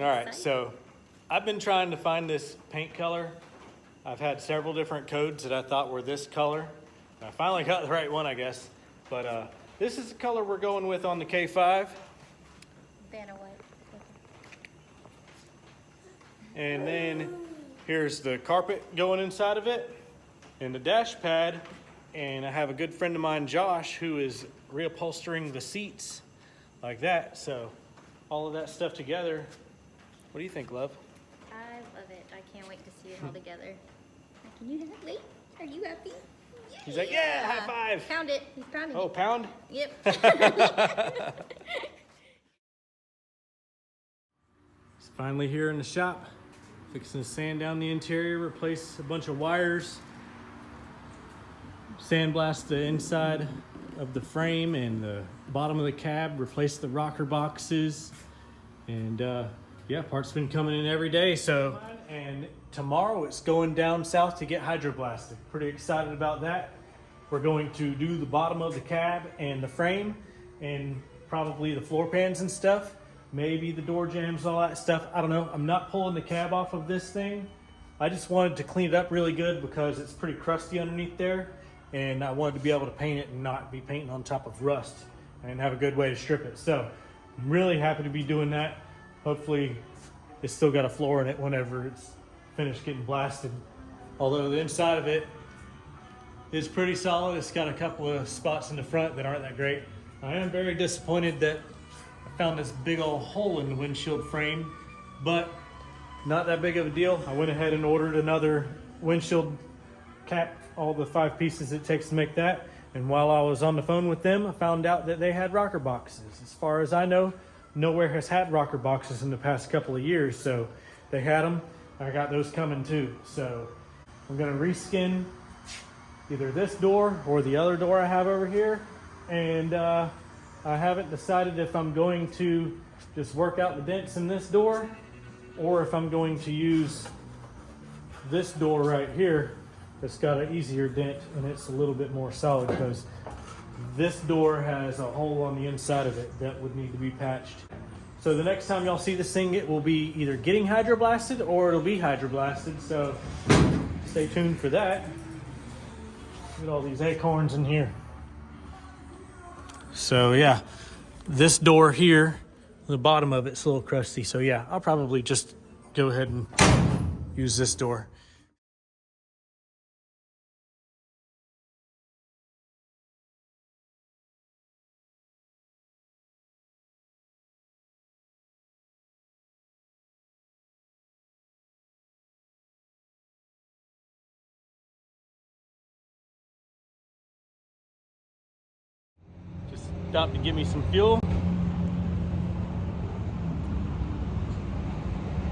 All right, so I've been trying to find this paint color. I've had several different codes that I thought were this color. I finally got the right one, I guess. But this is the color we're going with on the K5. Vanna white. And then here's the carpet going inside of it and the dash pad. And I have a good friend of mine, Josh, who is reupholstering the seats like that. So all of that stuff together. What do you think, love? I love it. I can't wait to see it all together. Can you wait? Are you happy? Yeah. He's like, yeah, high five. Pound it. He's pounding Oh, it. pound? Yep. It's finally here in the shop. Fixing to sand down the interior, replace a bunch of wires, sandblast the inside of the frame and the bottom of the cab, replace the rocker boxes, and yeah, parts been coming in every day. So, and tomorrow it's going down south to get hydroblasted. Pretty excited about that. We're going to do the bottom of the cab and the frame and probably the floor pans and stuff. Maybe the door jambs, all that stuff. I don't know. I'm not pulling the cab off of this thing. I just wanted to clean it up really good because it's pretty crusty underneath there. And I wanted to be able to paint it and not be painting on top of rust and have a good way to strip it. So I'm really happy to be doing that. Hopefully it's still got a floor in it whenever it's finished getting blasted. Although the inside of it is pretty solid. It's got a couple of spots in the front that aren't that great. I am very disappointed that I found this big old hole in the windshield frame, but not that big of a deal. I went ahead and ordered another windshield cap, all the 5 pieces it takes to make that. And while I was on the phone with them, I found out that they had rocker boxes. As far as I know, nowhere has had rocker boxes in the past couple of years. So they had them. I got those coming too. So I'm gonna reskin either this door or the other door I have over here. And I haven't decided if I'm going to just work out the dents in this door or if I'm going to use this door right here. It's got an easier dent and it's a little bit more solid because this door has a hole on the inside of it that would need to be patched. So the next time y'all see this thing, it will be either getting hydroblasted or it'll be hydroblasted. So stay tuned for that. Look at all these acorns in here. So yeah, this door here, the bottom of it's a little crusty. So yeah, I'll probably just go ahead and use this door. Stopped to give me some fuel.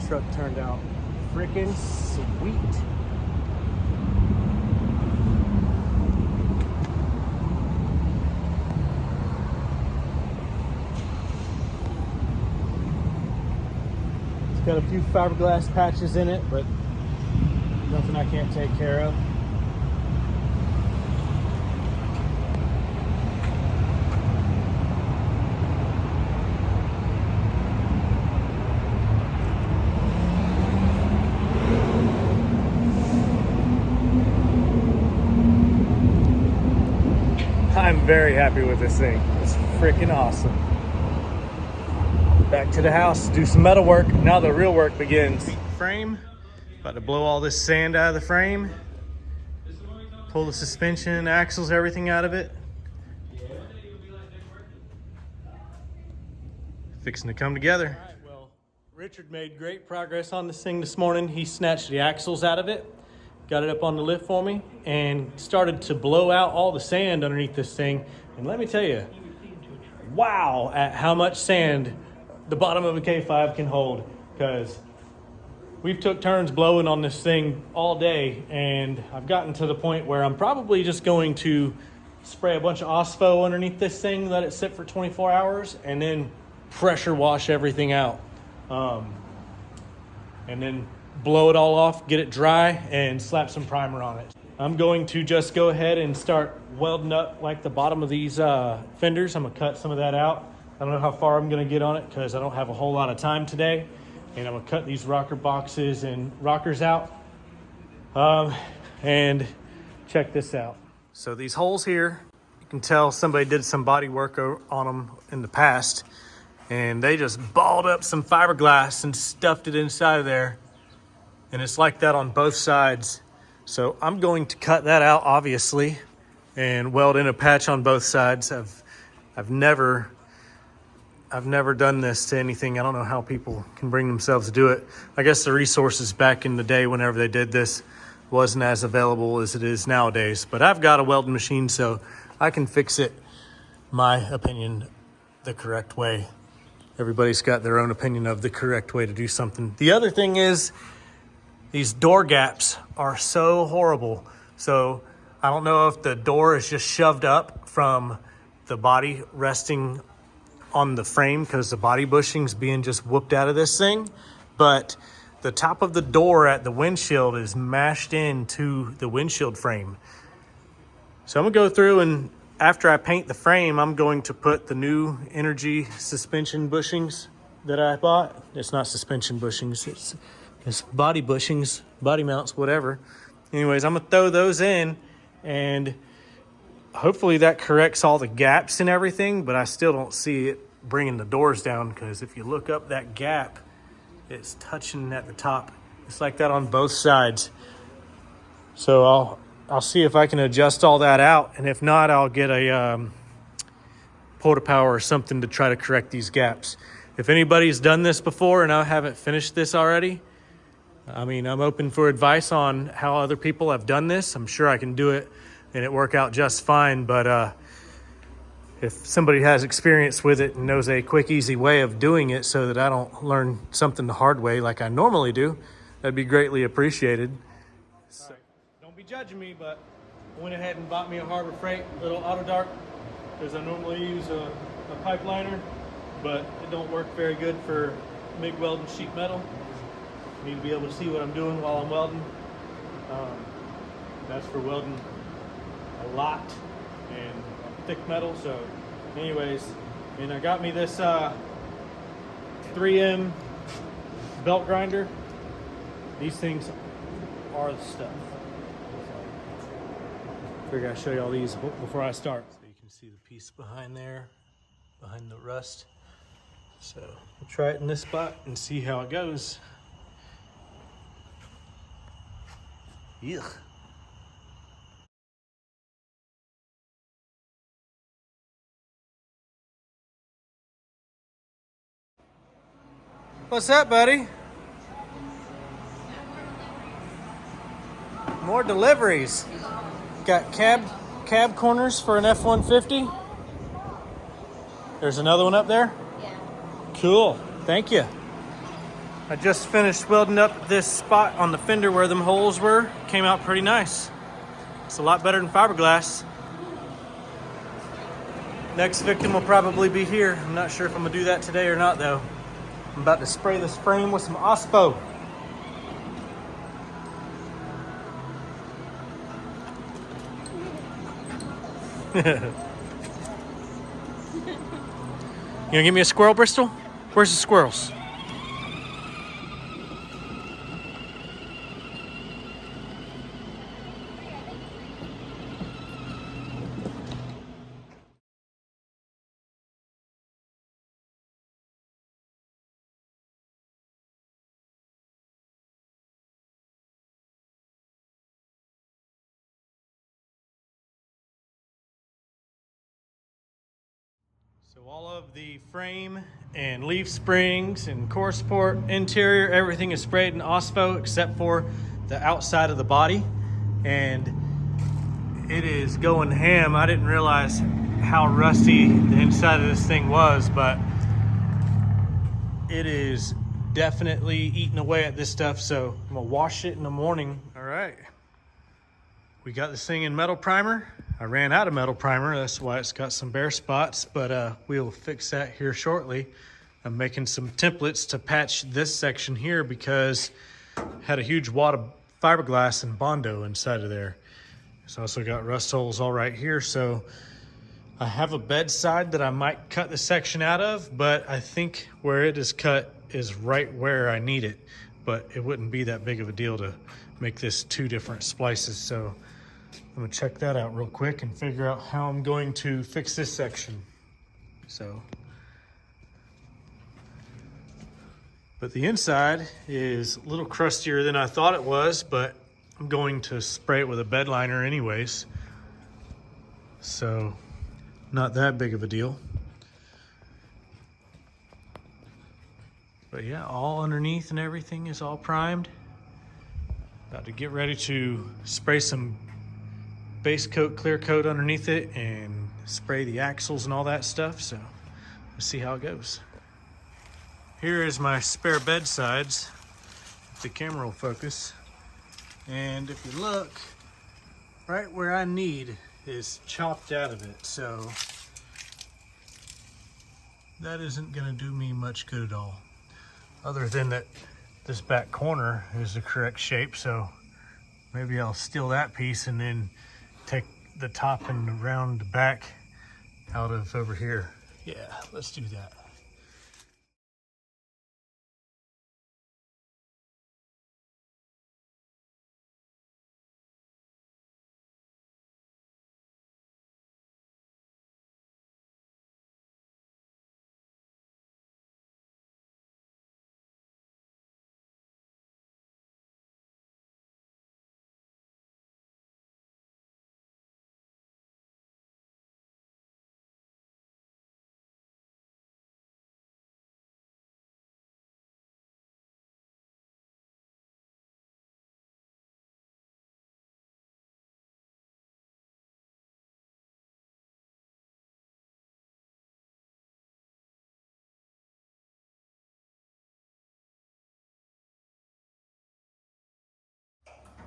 Truck turned out freaking sweet. It's got a few fiberglass patches in it, but nothing I can't take care of. I'm very happy with this thing. It's freaking awesome. Back to the house, do some metal work. Now the real work begins. Frame, about to blow all this sand out of the frame. Pull the suspension, axles, everything out of it. Fixing to come together. All right, well, Richard made great progress on this thing this morning. He snatched the axles out of it, got it up on the lift for me, and started to blow out all the sand underneath this thing. And let me tell you, wow at how much sand the bottom of a K5 can hold, because we've took turns blowing on this thing all day, and I've gotten to the point where I'm probably just going to spray a bunch of OSPO underneath this thing, let it sit for 24 hours, and then pressure wash everything out. And then blow it all off, get it dry, and slap some primer on it. I'm going to just go ahead and start welding up like the bottom of these fenders. I'm gonna cut some of that out. I don't know how far I'm gonna get on it because I don't have a whole lot of time today, and I'm gonna cut these rocker boxes and rockers out. And check this out. So these holes here, you can tell somebody did some body work on them in the past, and they just balled up some fiberglass and stuffed it inside of there. And it's like that on both sides. So I'm going to cut that out, obviously, and weld in a patch on both sides. I've never done this to anything. I don't know how people can bring themselves to do it. I guess the resources back in the day, whenever they did this, wasn't as available as it is nowadays. But I've got a welding machine, so I can fix it, my opinion, the correct way. Everybody's got their own opinion of the correct way to do something. The other thing is, these door gaps are so horrible. So I don't know if the door is just shoved up from the body resting on the frame because the body bushing's being just whooped out of this thing, but the top of the door at the windshield is mashed into the windshield frame. So I'm gonna go through, and after I paint the frame, I'm going to put the new Energy suspension bushings that I bought. It's not suspension bushings, it's body bushings, body mounts, whatever. Anyways, I'm gonna throw those in, and hopefully that corrects all the gaps and everything, but I still don't see it bringing the doors down, because if you look up that gap, it's touching at the top. It's like that on both sides. So I'll see if I can adjust all that out, and if not, I'll get a Porta Power or something to try to correct these gaps. If anybody's done this before and I haven't finished this already, I mean, I'm open for advice on how other people have done this. I'm sure I can do it and it work out just fine, but if somebody has experience with it and knows a quick, easy way of doing it so that I don't learn something the hard way like I normally do, that'd be greatly appreciated. So, don't be judging me, but I went ahead and bought me a Harbor Freight little auto dart, because I normally use a pipe liner, but it don't work very good for MIG welding sheet metal. I need to be able to see what I'm doing while I'm welding. That's for welding a lot and thick metal. So anyways, and I got me this 3M belt grinder. These things are the stuff. Figure I'd show you all these before I start. So you can see the piece behind there, behind the rust. So we'll try it in this spot and see how it goes. Yuck. What's up, buddy? More deliveries. Got cab corners for an F-150. There's another one up there? Yeah. Cool, thank you. I just finished welding up this spot on the fender where them holes were. Came out pretty nice. It's a lot better than fiberglass. Next victim will probably be here. I'm not sure if I'm gonna do that today or not though. I'm about to spray this frame with some OSPO. You gonna give me a squirrel, Bristol? Where's the squirrels? So all of the frame and leaf springs and core support, interior, everything is sprayed in OSPO except for the outside of the body. And it is going ham. I didn't realize how rusty the inside of this thing was, but it is definitely eating away at this stuff. So I'm gonna wash it in the morning. All right. We got this thing in metal primer. I ran out of metal primer, that's why it's got some bare spots, but we'll fix that here shortly. I'm making some templates to patch this section here because it had a huge wad of fiberglass and Bondo inside of there. It's also got rust holes all right here, so I have a bedside that I might cut the section out of, but I think where it is cut is right where I need it. But it wouldn't be that big of a deal to make this 2 different splices. So I'm gonna check that out real quick and figure out how I'm going to fix this section. So, but the inside is a little crustier than I thought it was, but I'm going to spray it with a bed liner anyways. So not that big of a deal. But yeah, all underneath and everything is all primed. About to get ready to spray some base coat, clear coat underneath it and spray the axles and all that stuff. So let's see how it goes. Here is my spare bedsides, if the camera will focus. And if you look, right where I need is chopped out of it. So that isn't gonna do me much good at all. Other than that this back corner is the correct shape. So maybe I'll steal that piece and then take the top and round the back out of over here. Yeah, let's do that.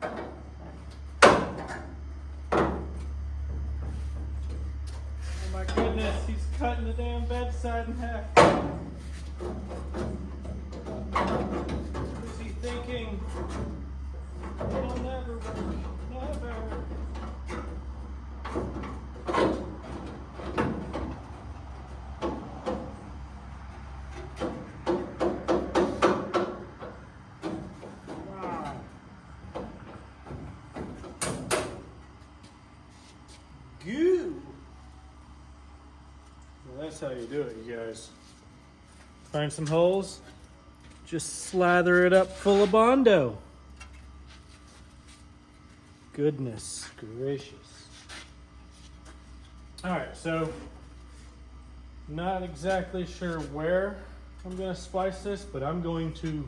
Oh my goodness, he's cutting the damn bedside in half. What is he thinking? It'll never work. Never. Wow. Goo. Well, that's how you do it, you guys. Find some holes, just slather it up full of Bondo. Goodness gracious. All right, so not exactly sure where I'm gonna splice this, but I'm going to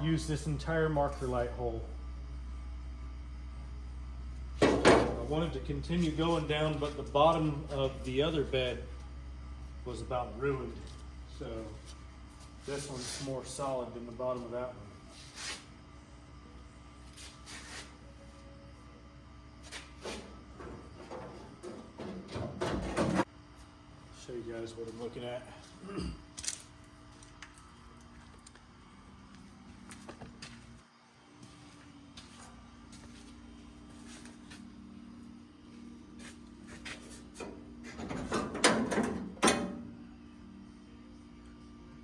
use this entire marker light hole. I wanted to continue going down, but the bottom of the other bed was about ruined. So this one's more solid than the bottom of that one. Show you guys what I'm looking at.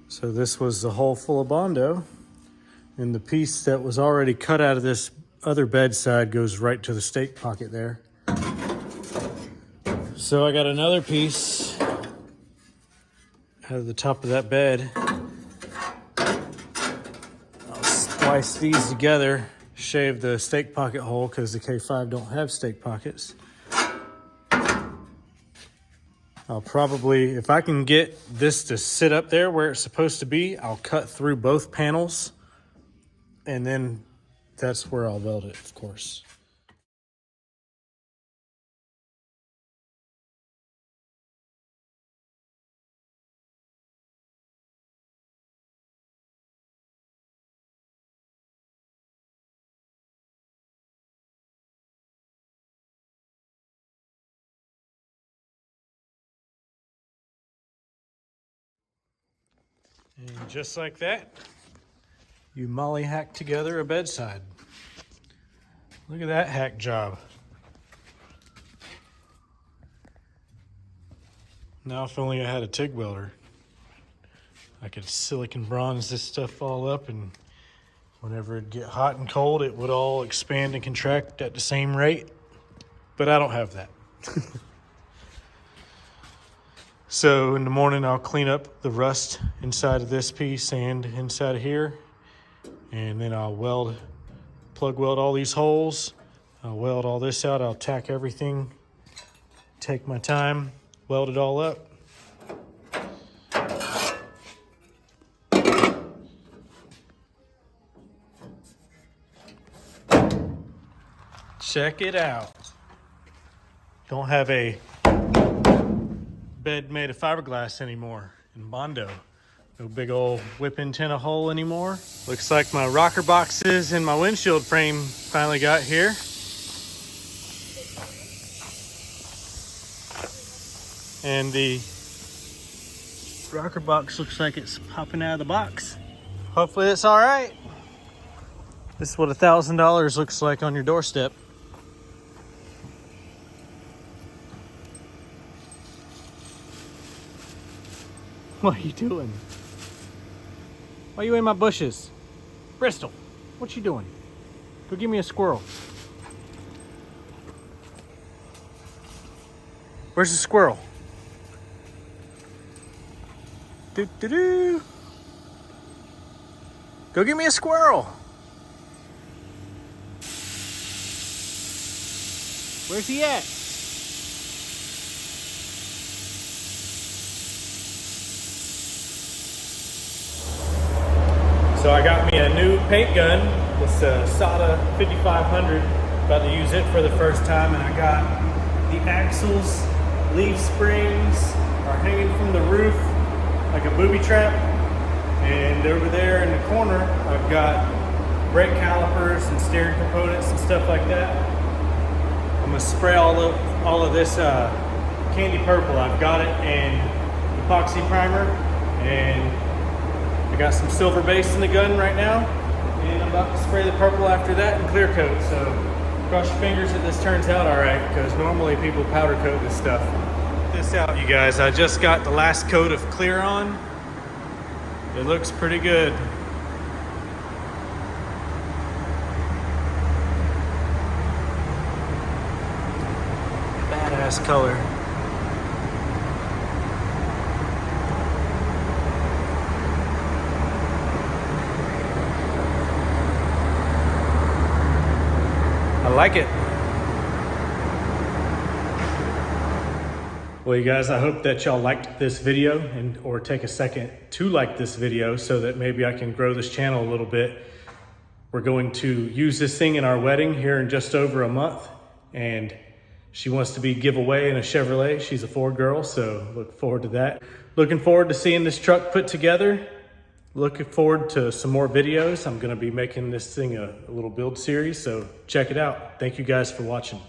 So this was the hole full of Bondo, and the piece that was already cut out of this other bedside goes right to the stake pocket there. So I got another piece out of the top of that bed. I'll splice these together, shave the stake pocket hole because the K5 don't have stake pockets. I'll probably, if I can get this to sit up there where it's supposed to be, I'll cut through both panels, and then that's where I'll weld it, of course. And just like that, you molly hack together a bedside. Look at that hack job. Now if only I had a TIG welder, I could silicon bronze this stuff all up, and whenever it'd get hot and cold, it would all expand and contract at the same rate. But I don't have that. So in the morning, I'll clean up the rust inside of this piece and inside of here. And then I'll plug weld all these holes. I'll weld all this out. I'll tack everything, take my time, weld it all up. Check it out. Don't have a bed made of fiberglass anymore in Bondo. No big old whip antenna hole anymore. Looks like my rocker boxes and my windshield frame finally got here. And the rocker box looks like it's popping out of the box. Hopefully it's all right. This is what $1,000 looks like on your doorstep. What are you doing? Why are you in my bushes? Bristol, what you doing? Go give me a squirrel. Where's the squirrel? Do. Go get me a squirrel. Where's he at? So I got me a new paint gun. It's a Sada 5500. About to use it for the first time, and I got the axles, leaf springs are hanging from the roof like a booby trap. And over there in the corner, I've got brake calipers and steering components and stuff like that. I'm gonna spray all of this candy purple. I've got it in epoxy primer, and I got some silver base in the gun right now, and I'm about to spray the purple after that and clear coat. So cross your fingers that this turns out all right, because normally people powder coat this stuff. Check this out, you guys. I just got the last coat of clear on. It looks pretty good. Badass color. I like it. Well, you guys, I hope that y'all liked this video or take a second to like this video so that maybe I can grow this channel a little bit. We're going to use this thing in our wedding here in just over a month, and she wants to be giveaway in a Chevrolet. She's a Ford girl, so look forward to that. Looking forward to seeing this truck put together. Looking forward to some more videos. I'm gonna be making this thing a little build series, so check it out. Thank you guys for watching.